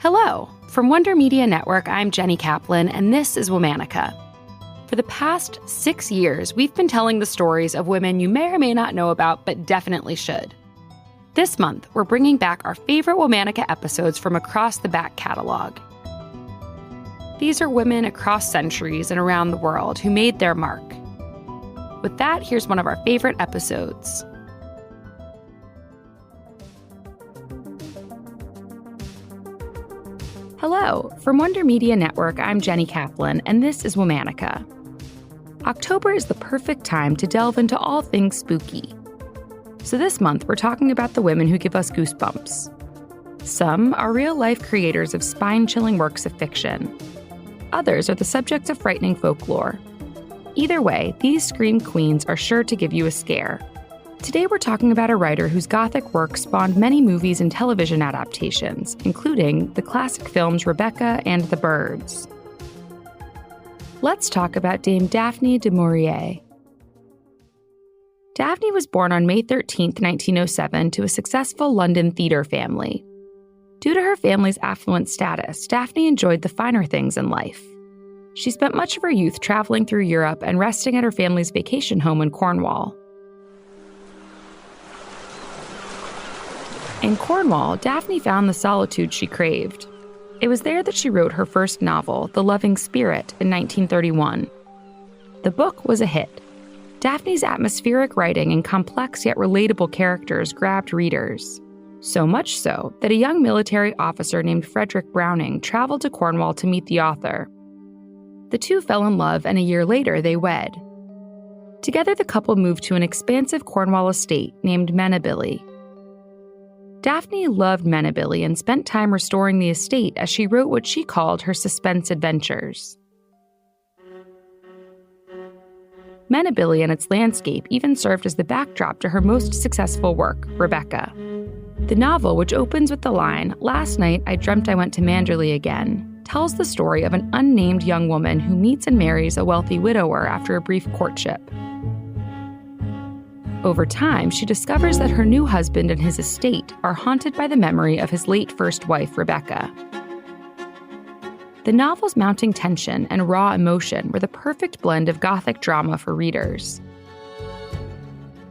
Hello. From Wonder Media Network, I'm Jenny Kaplan, and this is Womanica. For the past 6 years, we've been telling the stories of women you may or may not know about, but definitely should. This month, we're bringing back our favorite Womanica episodes from across the back catalog. These are women across centuries and around the world who made their mark. With that, here's one of our favorite episodes. Hello. From Wonder Media Network, I'm Jenny Kaplan, and this is Womanica. October is the perfect time to delve into all things spooky. So this month, we're talking about the women who give us goosebumps. Some are real-life creators of spine-chilling works of fiction. Others are the subjects of frightening folklore. Either way, these scream queens are sure to give you a scare. Today we're talking about a writer whose Gothic work spawned many movies and television adaptations, including the classic films Rebecca and The Birds. Let's talk about Dame Daphne du Maurier. Daphne was born on May 13, 1907, to a successful London theater family. Due to her family's affluent status, Daphne enjoyed the finer things in life. She spent much of her youth traveling through Europe and resting at her family's vacation home in Cornwall. In Cornwall, Daphne found the solitude she craved. It was there that she wrote her first novel, The Loving Spirit, in 1931. The book was a hit. Daphne's atmospheric writing and complex yet relatable characters grabbed readers. So much so that a young military officer named Frederick Browning traveled to Cornwall to meet the author. The two fell in love, and a year later they wed. Together, the couple moved to an expansive Cornwall estate named Menabilly. Daphne loved Menabilly and spent time restoring the estate as she wrote what she called her suspense adventures. Menabilly and its landscape even served as the backdrop to her most successful work, Rebecca. The novel, which opens with the line, "Last night I dreamt I went to Manderley again," tells the story of an unnamed young woman who meets and marries a wealthy widower after a brief courtship. Over time, she discovers that her new husband and his estate are haunted by the memory of his late first wife, Rebecca. The novel's mounting tension and raw emotion were the perfect blend of Gothic drama for readers.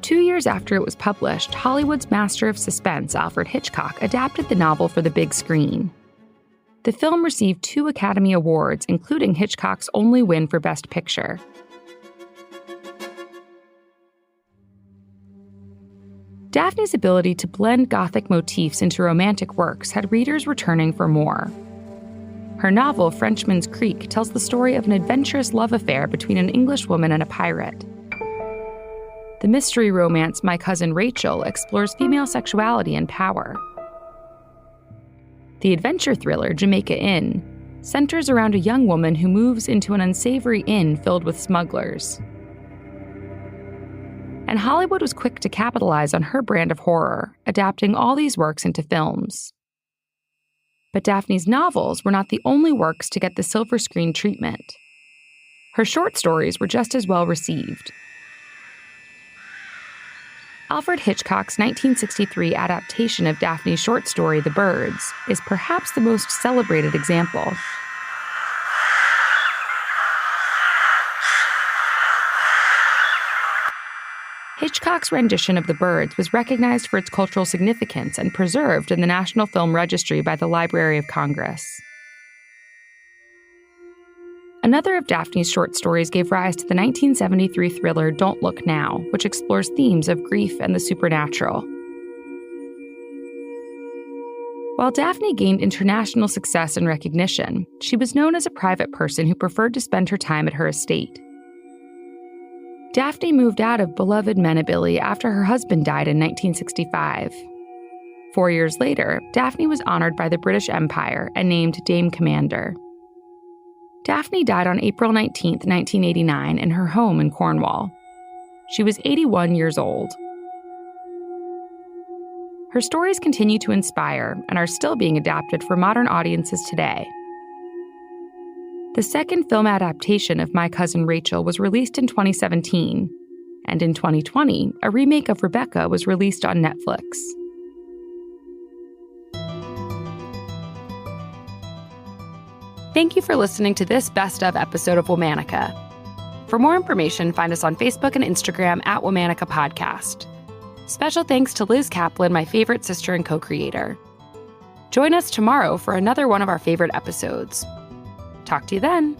2 years after it was published, Hollywood's master of suspense, Alfred Hitchcock, adapted the novel for the big screen. The film received 2 Academy Awards, including Hitchcock's only win for Best Picture. Daphne's ability to blend Gothic motifs into romantic works had readers returning for more. Her novel, Frenchman's Creek, tells the story of an adventurous love affair between an English woman and a pirate. The mystery romance My Cousin Rachel explores female sexuality and power. The adventure thriller Jamaica Inn centers around a young woman who moves into an unsavory inn filled with smugglers. And Hollywood was quick to capitalize on her brand of horror, adapting all these works into films. But Daphne's novels were not the only works to get the silver screen treatment. Her short stories were just as well received. Alfred Hitchcock's 1963 adaptation of Daphne's short story, The Birds, is perhaps the most celebrated example. Hitchcock's rendition of The Birds was recognized for its cultural significance and preserved in the National Film Registry by the Library of Congress. Another of Daphne's short stories gave rise to the 1973 thriller Don't Look Now, which explores themes of grief and the supernatural. While Daphne gained international success and recognition, she was known as a private person who preferred to spend her time at her estate. Daphne moved out of beloved Menabilly after her husband died in 1965. 4 years later, Daphne was honored by the British Empire and named Dame Commander. Daphne died on April 19, 1989, in her home in Cornwall. She was 81 years old. Her stories continue to inspire and are still being adapted for modern audiences today. The second film adaptation of My Cousin Rachel was released in 2017, and in 2020, a remake of Rebecca was released on Netflix. Thank you for listening to this best of episode of Womanica. For more information, find us on Facebook and Instagram at Womanica Podcast. Special thanks to Liz Kaplan, my favorite sister and co-creator. Join us tomorrow for another one of our favorite episodes. Talk to you then.